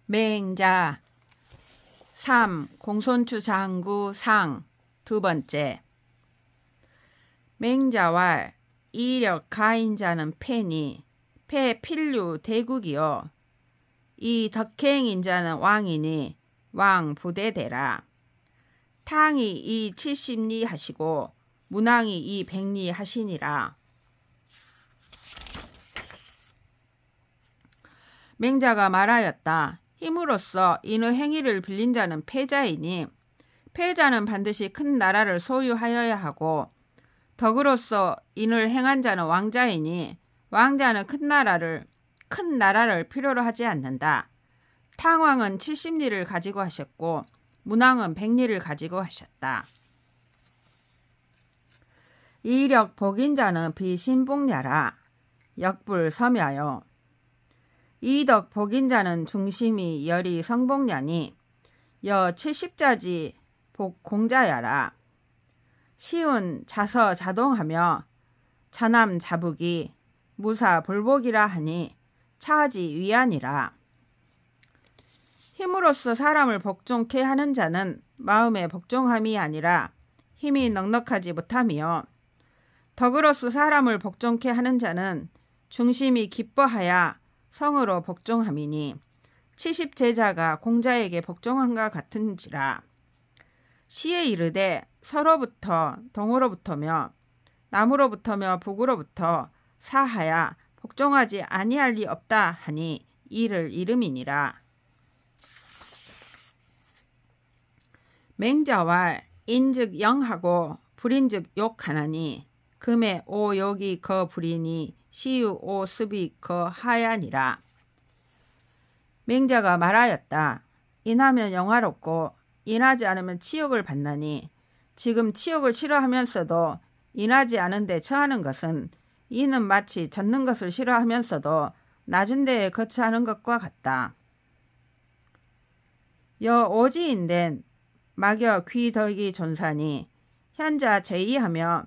맹자 3. 공손추장구 상 두 번째. 맹자왈 이력 가인자는 패니 패 필류 대국이요 이 덕행인자는 왕이니 왕 부대되라. 탕이 이 70리 하시고 문왕이 이 100리 하시니라. 맹자가 말하였다. 힘으로써 인의 행위를 빌린 자는 패자이니 패자는 반드시 큰 나라를 소유하여야 하고 덕으로서 인을 행한 자는 왕자이니 왕자는 큰 나라를 필요로 하지 않는다. 탕왕은 70리를 가지고 하셨고 문왕은 100리를 가지고 하셨다. 이력 복인자는 비신복냐라. 역불 섬야요. 이덕 복인자는 중심이 열이 성복냐니 여 70자지 복공자야라. 시운 자서 자동하며 자남 자북이 무사 불복이라 하니 차지 위안이라. 힘으로써 사람을 복종케 하는 자는 마음의 복종함이 아니라 힘이 넉넉하지 못함이요 덕으로서 사람을 복종케 하는 자는 중심이 기뻐하야 성으로 복종함이니 70제자가 공자에게 복종함과 같은지라. 시에 이르되 서로부터 동으로부터며 남으로부터며 북으로부터 사하야 복종하지 아니할 리 없다 하니 이를 이름이니라. 맹자왈 인즉 영하고 불인즉 욕하나니 금의 오욕이 거 불이니 시유 오습이 거 하야니라. 맹자가 말하였다. 인하면 영화롭고 인하지 않으면 치욕을 받나니 지금 치욕을 싫어하면서도 인하지 않은 데 처하는 것은 이는 마치 젖는 것을 싫어하면서도 낮은 데에 거처하는 것과 같다. 여 오지인된 막여 귀덕이 존사니 현자 제의하며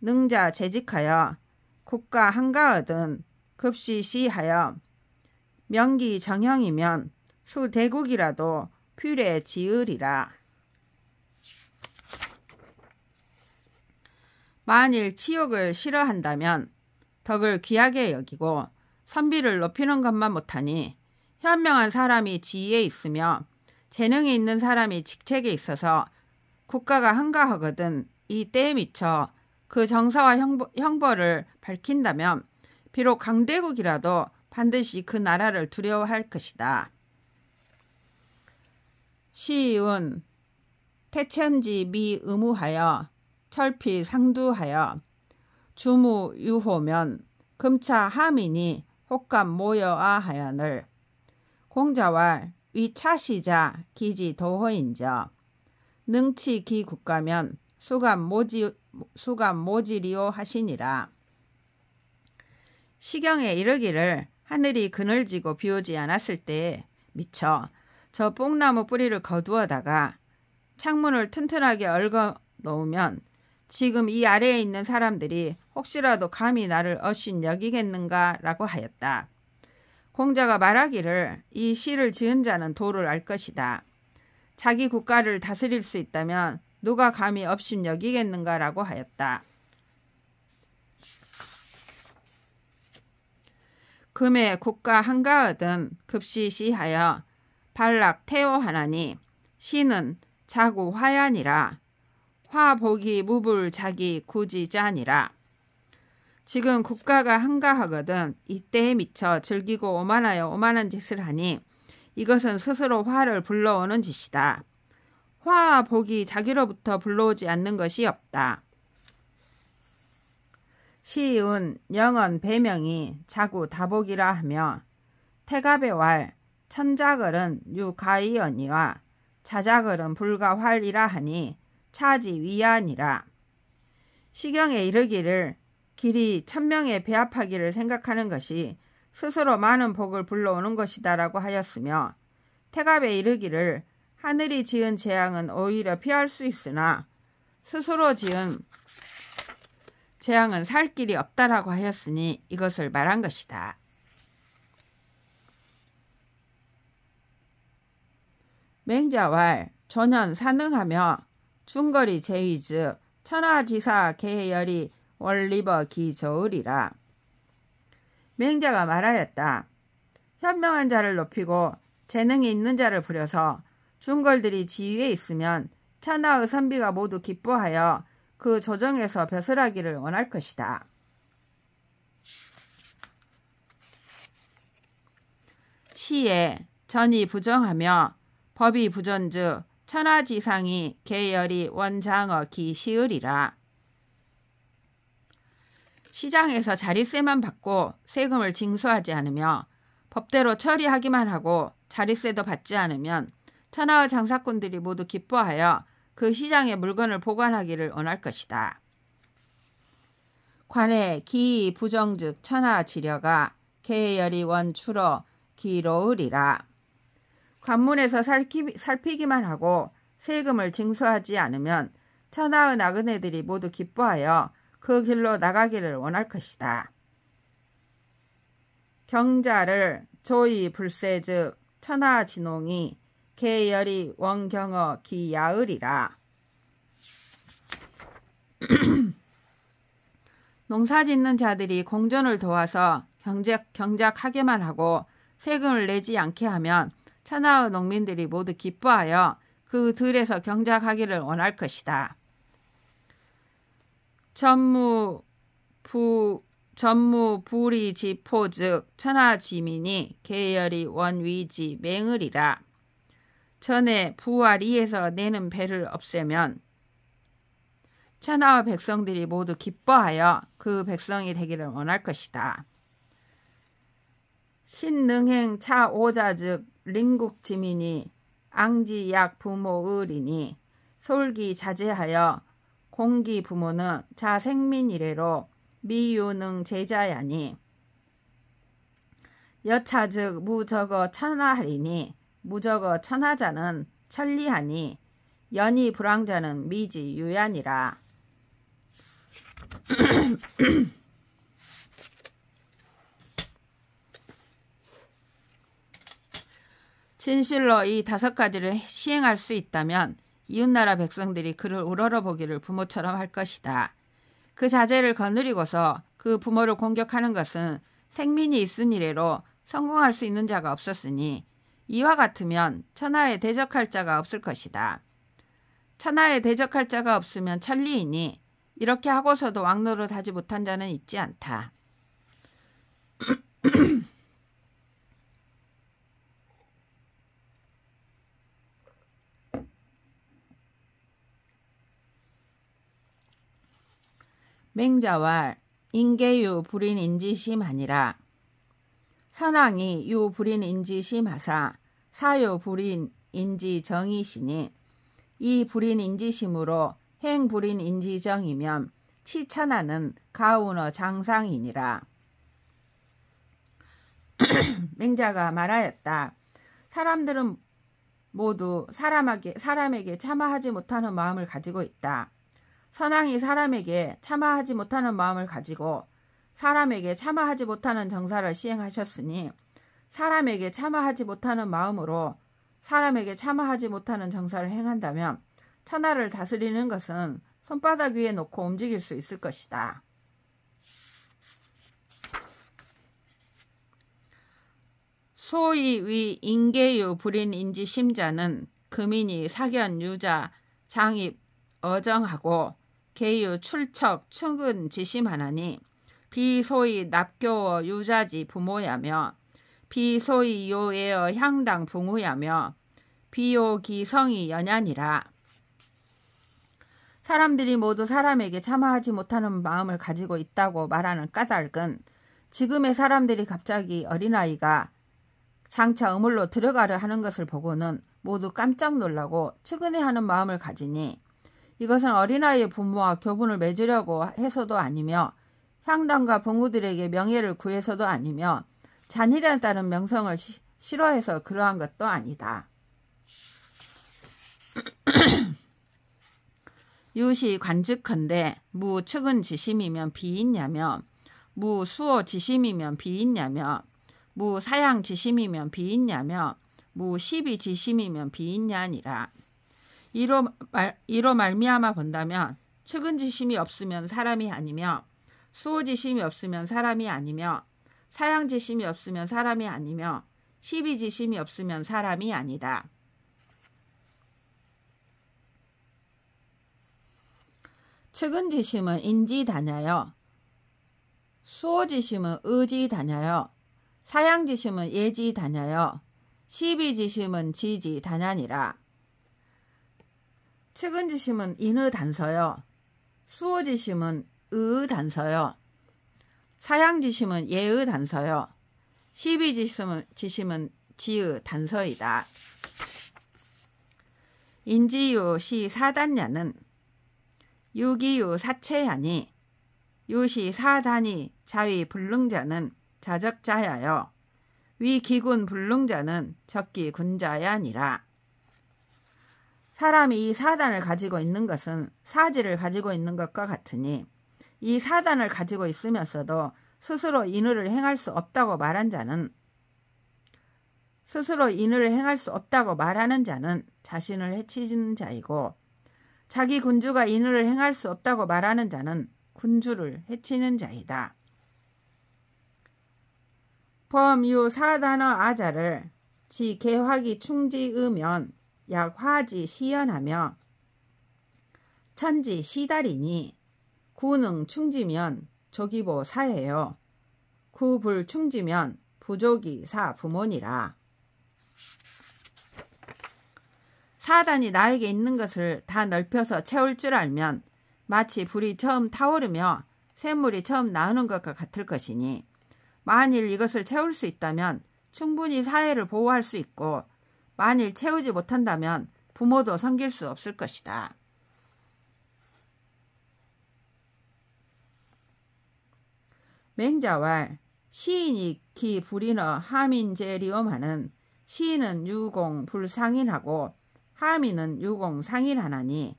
능자 재직하여 국가 한가하든 급시 시하여 명기 정형이면 수대국이라도 필에 지으리라. 만일 치욕을 싫어한다면 덕을 귀하게 여기고 선비를 높이는 것만 못하니 현명한 사람이 지위에 있으며 재능이 있는 사람이 직책에 있어서 국가가 한가하거든 이 때에 미쳐 그 정사와 형벌을 밝힌다면 비록 강대국이라도 반드시 그 나라를 두려워할 것이다. 시운 태천지 미 의무하여 철피 상두하여 주무 유호면 금차 하민이 혹감 모여아 하여늘 공자왈 위차시자 기지 도허인저 능치 기 국가면 수감 모지리오 하시니라. 시경에 이르기를 하늘이 그늘지고 비오지 않았을 때에 미쳐 저 뽕나무 뿌리를 거두어다가 창문을 튼튼하게 얽어 놓으면 지금 이 아래에 있는 사람들이 혹시라도 감히 나를 어신 여기겠는가 라고 하였다. 공자가 말하기를 이 시를 지은 자는 도를 알 것이다. 자기 국가를 다스릴 수 있다면 누가 감히 업신 여기겠는가 라고 하였다. 금의 국가 한가하든 급시 시하여 발락 태호하나니 시는 자구 화야니라. 화복이 무불 자기 굳이 짜니라. 지금 국가가 한가하거든 이때에 미쳐 즐기고 오만하여 오만한 짓을 하니 이것은 스스로 화를 불러오는 짓이다. 화와 복이 자기로부터 불러오지 않는 것이 없다. 시운 영언 배명이 자구 다복이라 하며 태갑의 왈 천자걸은 유가이언이와 자자걸은 불가활이라 하니 차지 위안이라. 시경에 이르기를 길이 1000명의 배합하기를 생각하는 것이 스스로 많은 복을 불러오는 것이다 라고 하였으며 태갑에 이르기를 하늘이 지은 재앙은 오히려 피할 수 있으나 스스로 지은 재앙은 살 길이 없다라고 하였으니 이것을 말한 것이다. 맹자왈 전현 사능하며 중거리 제위즈 천하지사 계열이 원리버 기저으리라. 맹자가 말하였다. 현명한 자를 높이고 재능이 있는 자를 부려서 중걸들이 지위에 있으면 천하의 선비가 모두 기뻐하여 그 조정에서 벼슬하기를 원할 것이다. 시에 전이 부정하며 법이 부전즉 천하지상이 계열이 원장어 기시으리라. 시장에서 자릿세만 받고 세금을 징수하지 않으며 법대로 처리하기만 하고 자릿세도 받지 않으면 천하의 장사꾼들이 모두 기뻐하여 그 시장의 물건을 보관하기를 원할 것이다. 관에 기 부정즉 천하지려가 계열이 원추러 기로으리라. 관문에서 살피기만 하고 세금을 징수하지 않으면 천하의 나그네들이 모두 기뻐하여 그 길로 나가기를 원할 것이다. 경자를 조이 불세즉 천하진홍이 계열이 원경어 기야으리라. 농사짓는 자들이 공전을 도와서 경작하게만 하고 세금을 내지 않게 하면 천하의 농민들이 모두 기뻐하여 그 들에서 경작하기를 원할 것이다. 전무 부리지포 즉 천하지민이 계열이 원위지 맹으리라. 전에 부와 리에서 내는 배를 없애면 천하의 백성들이 모두 기뻐하여 그 백성이 되기를 원할 것이다. 신능행 차오자 즉 링국지민이 앙지약 부모의리니 솔기 자제하여 공기 부모는 자생민이래로 미유능 제자야니 여차 즉 무저거 천하하리니 무저거 천하자는 천리하니 연이 불황자는 미지 유야니라. 진실로 이 5가지를 시행할 수 있다면 이웃나라 백성들이 그를 우러러보기를 부모처럼 할 것이다. 그 자제를 거느리고서 그 부모를 공격하는 것은 생민이 있으니래로 성공할 수 있는 자가 없었으니 이와 같으면 천하에 대적할 자가 없을 것이다. 천하에 대적할 자가 없으면 천리이니 이렇게 하고서도 왕노릇 하지 못한 자는 있지 않다. 맹자왈 인계유 불인인지심하니라. 선왕이 유 불인인지심하사 사유 불인인지정이시니 이 불인인지심으로 행 불인인지정이면 치천하는 가운어 장상이니라. 맹자가 말하였다. 사람들은 모두 사람에게 참아하지 못하는 마음을 가지고 있다. 선왕이 사람에게 참아하지 못하는 마음을 가지고 사람에게 참아하지 못하는 정사를 시행하셨으니 사람에게 참아하지 못하는 마음으로 사람에게 참아하지 못하는 정사를 행한다면 천하를 다스리는 것은 손바닥 위에 놓고 움직일 수 있을 것이다. 소위 위 인계유 불인인지 심자는 금인이 사견 유자 장입 어정하고 계유 출척 충근 지심하나니 비소위 납교어 유자지 부모야며 비소위 요에어 향당 붕우야며 비요기성이 연야니라. 사람들이 모두 사람에게 참아하지 못하는 마음을 가지고 있다고 말하는 까닭은 지금의 사람들이 갑자기 어린아이가 장차 우물로 들어가려 하는 것을 보고는 모두 깜짝 놀라고 측은해하는 마음을 가지니 이것은 어린아이의 부모와 교분을 맺으려고 해서도 아니며 향단과 붕우들에게 명예를 구해서도 아니며 잔일에 따른 명성을 싫어해서 그러한 것도 아니다. 유시 관즉컨대 무 측은 지심이면 비있냐며 무 수호 지심이면 비있냐며 무 사양 지심이면 비있냐며 무 시비지심이면 비인냐니라. 이로 말미암아 본다면 측은지심이 없으면 사람이 아니며 수호지심이 없으면 사람이 아니며 사양지심이 없으면 사람이 아니며 시비지심이 없으면 사람이 아니다. 측은지심은 인지다냐여, 수호지심은 의지다냐여, 사양지심은 예지다냐여, 시비지심은 지지다냐니라. 측은지심은 인의단서여, 수호지심은 의의단서여, 사양지심은 예의단서여, 시비지심은 지의단서이다. 인지유 시 사단야는 유기유 사체하니 유시 사단이 자위 불능자는 자적자야여 위기군 불능자는 적기 군자야니라. 사람이 이 사단을 가지고 있는 것은 사지를 가지고 있는 것과 같으니 이 사단을 가지고 있으면서도 스스로 인의를 행할 수 없다고 말한 자는 자신을 해치는 자이고 자기 군주가 인의를 행할 수 없다고 말하는 자는 군주를 해치는 자이다. 범유 사단어 아자를 지 개화기 충지으면 약 화지 시연하며 천지 시달이니 구능 충지면 조기보 사예요. 구불 충지면 부족이 사 부모니라. 사단이 나에게 있는 것을 다 넓혀서 채울 줄 알면 마치 불이 처음 타오르며 샘물이 처음 나오는 것과 같을 것이니 만일 이것을 채울 수 있다면 충분히 사회를 보호할 수 있고 만일 채우지 못한다면 부모도 섬길 수 없을 것이다. 맹자왈 시인이 기 불인어 하민제리엄하는 시인은 유공 불상인하고 하민은 유공 상인하나니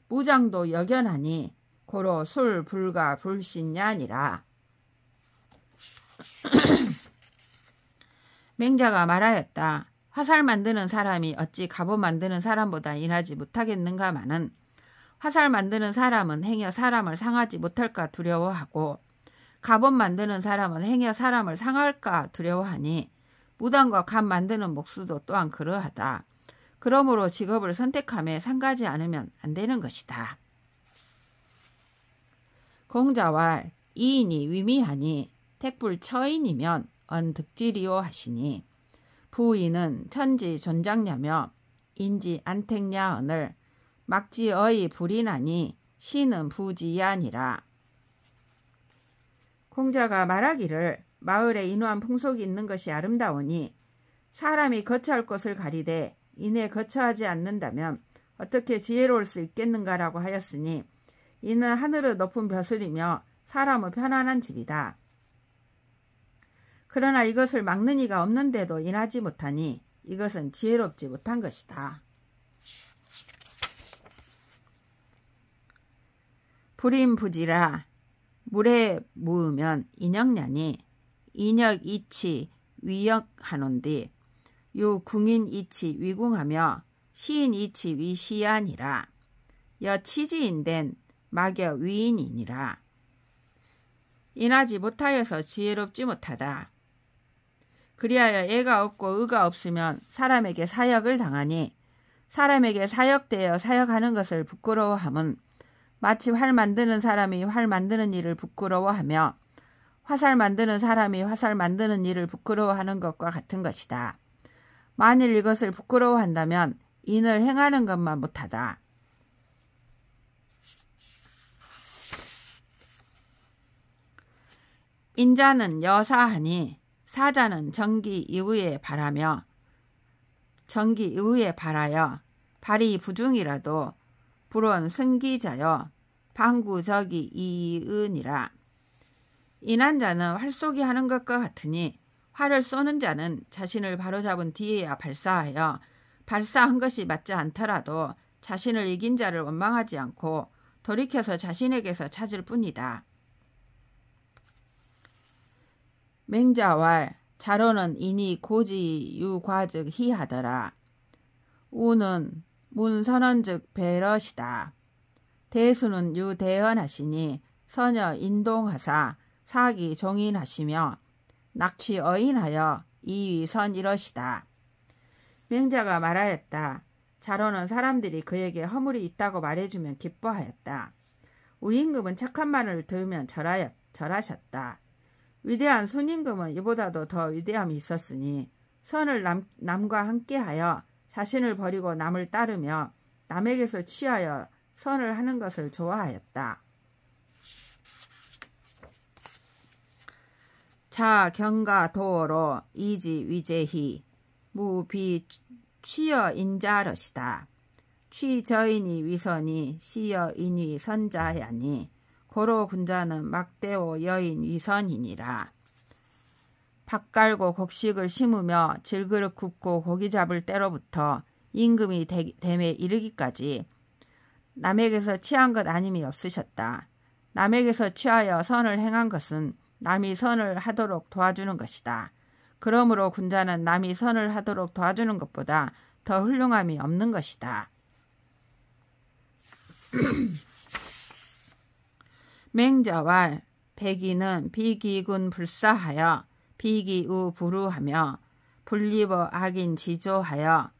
무장도 역연하니 고로 술 불가 불신냐니라. 맹자가 말하였다. 화살 만드는 사람이 어찌 갑옷 만드는 사람보다 일하지 못하겠는가마는 화살 만드는 사람은 행여 사람을 상하지 못할까 두려워하고 갑옷 만드는 사람은 행여 사람을 상할까 두려워하니 무당과 갑 만드는 목수도 또한 그러하다. 그러므로 직업을 선택함에 상가지 않으면 안 되는 것이다. 공자왈 이인이 위미하니 택불 처인이면 언득지리오 하시니 부인은 천지 존장냐며 인지 안택냐 언을 막지어이 불이나니 시는 부지야니라. 공자가 말하기를 마을에 인후한 풍속이 있는 것이 아름다우니 사람이 거처할 곳을 가리되 이내 거처하지 않는다면 어떻게 지혜로울 수 있겠는가라고 하였으니 이는 하늘의 높은 벼슬이며 사람의 편안한 집이다. 그러나 이것을 막는 이가 없는데도 인하지 못하니 이것은 지혜롭지 못한 것이다. 불임부지라 물에 무으면 인역냐니 인역이치 위역하논디 유궁인이치 위궁하며 시인이치 위시하니라. 여치지인된 막여 위인이니라. 인하지 못하여서 지혜롭지 못하다. 그리하여 애가 없고 의가 없으면 사람에게 사역을 당하니 사람에게 사역되어 사역하는 것을 부끄러워함은 마치 활 만드는 사람이 활 만드는 일을 부끄러워하며 화살 만드는 사람이 화살 만드는 일을 부끄러워하는 것과 같은 것이다. 만일 이것을 부끄러워한다면 인을 행하는 것만 못하다. 인자는 여사하니 사자는 정기 이후에 바라며 정기 이후에 바라여 발이 부중이라도 불원 승기자여 방구적이 이은이라. 인한 자는 활쏘기 하는 것과 같으니 활을 쏘는 자는 자신을 바로잡은 뒤에야 발사하여 발사한 것이 맞지 않더라도 자신을 이긴 자를 원망하지 않고 돌이켜서 자신에게서 찾을 뿐이다. 맹자왈 자로는 이니 고지 유과즉 희하더라. 우는 문선언즉 배럿이다. 대수는 유대언하시니 서녀 인동하사 사기 종인하시며 낙취 어인하여 이위선 이러시다. 맹자가 말하였다. 자로는 사람들이 그에게 허물이 있다고 말해주면 기뻐하였다. 우임금은 착한 말을 들으면 절하셨다. 위대한 순임금은 이보다도 더 위대함이 있었으니 선을 남과 함께하여 자신을 버리고 남을 따르며 남에게서 취하여 선을 하는 것을 좋아하였다. 자 경가 도어로 이지 위제희 무비 취여 인자러시다. 취저인이 위선이 시여 인위 선자야니 고로 군자는 막대오 여인 위선이니라. 밥 깔고 곡식을 심으며 질그릇 굽고 고기 잡을 때로부터 임금이 됨에 이르기까지 남에게서 취한 것 아님이 없으셨다. 남에게서 취하여 선을 행한 것은 남이 선을 하도록 도와주는 것이다. 그러므로 군자는 남이 선을 하도록 도와주는 것보다 더 훌륭함이 없는 것이다. 맹자왈 백인은 비기군 불사하여 비기우 부루하며 불리버 악인 지조하여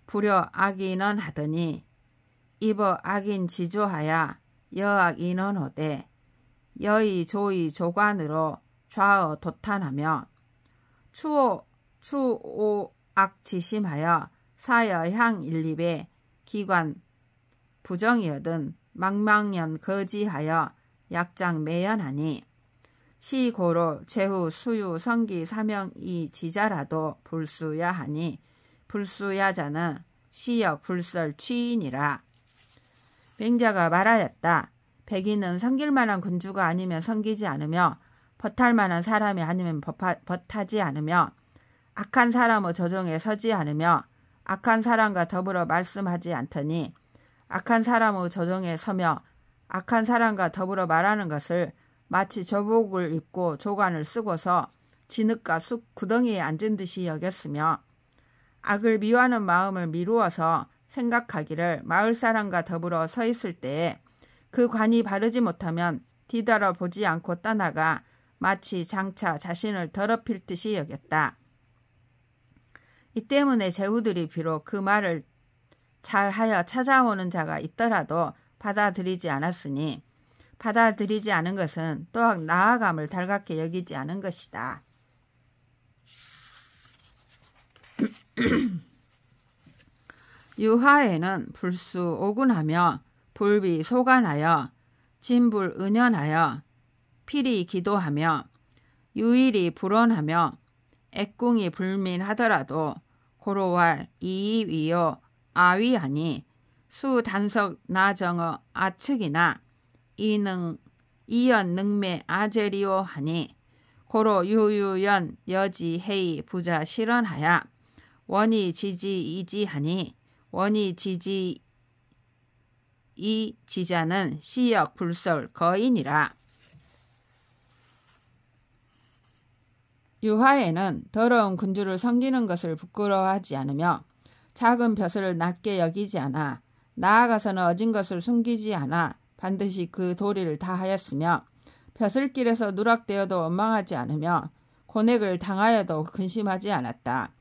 불여 악인원 하더니 입어 악인 지조하여 여악 인원호되 여의 조의 조관으로 좌어 도탄하며 추오 악지심하여 사여 향 일립에 기관 부정이여든 망망년 거지하여 약장 매연하니 시고로 제후 수유 성기 사명이 지자라도 불수야 하니 불수야자는 시역 불설 취인이라. 맹자가 말하였다. 백인은 섬길 만한 군주가 아니면 섬기지 않으며 벗할 만한 사람이 아니면 벗하지 않으며 악한 사람의 조정에 서지 않으며 악한 사람과 더불어 말씀하지 않더니 악한 사람의 조정에 서며 악한 사람과 더불어 말하는 것을 마치 조복을 입고 조관을 쓰고서 진흙과 쑥 구덩이에 앉은 듯이 여겼으며 악을 미워하는 마음을 미루어서 생각하기를 마을 사람과 더불어 서 있을 때에 그 관이 바르지 못하면 뒤돌아 보지 않고 떠나가 마치 장차 자신을 더럽힐 듯이 여겼다. 이 때문에 제후들이 비록 그 말을 잘하여 찾아오는 자가 있더라도 받아들이지 않았으니 받아들이지 않은 것은 또한 나아감을 달갑게 여기지 않은 것이다. 유하에는 불수 오군하며 불비 소간하여 진불 은연하여 필히 기도하며 유일이 불언하며 애궁이 불민하더라도 고로왈 이위요 아위하니 수단석 나정어 아측이나 이연 능매 아제리오 하니 고로 유유연 여지 해이 부자 실언하야 원이 지지 이지하니 원이 지지 이 지자는 시역 불설 거인이라. 유하에는 더러운 군주를 섬기는 것을 부끄러워하지 않으며 작은 벼슬을 낮게 여기지 않아 나아가서는 어진 것을 숨기지 않아 반드시 그 도리를 다하였으며 벼슬길에서 누락되어도 원망하지 않으며 고뇌를 당하여도 근심하지 않았다.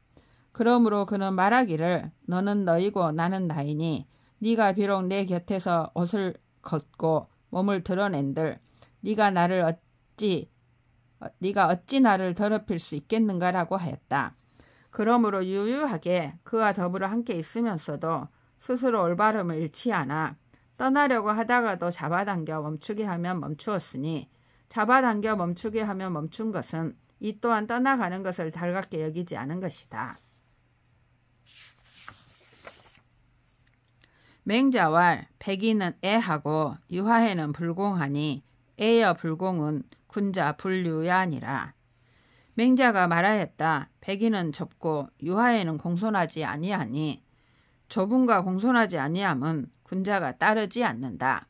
그러므로 그는 말하기를 너는 너이고 나는 나이니 네가 비록 내 곁에서 옷을 걷고 몸을 드러낸들 네가 어찌 나를 더럽힐 수 있겠는가라고 하였다. 그러므로 유유하게 그와 더불어 함께 있으면서도 스스로 올바름을 잃지 않아 떠나려고 하다가도 잡아당겨 멈추게 하면 멈추었으니 잡아당겨 멈추게 하면 멈춘 것은 이 또한 떠나가는 것을 달갑게 여기지 않은 것이다. 맹자왈 백인은 애하고 유하에는 불공하니 애여 불공은 군자 불유야니라. 맹자가 말하였다. 백인은 좁고 유하에는 공손하지 아니하니 좁음과 공손하지 아니함은 군자가 따르지 않는다.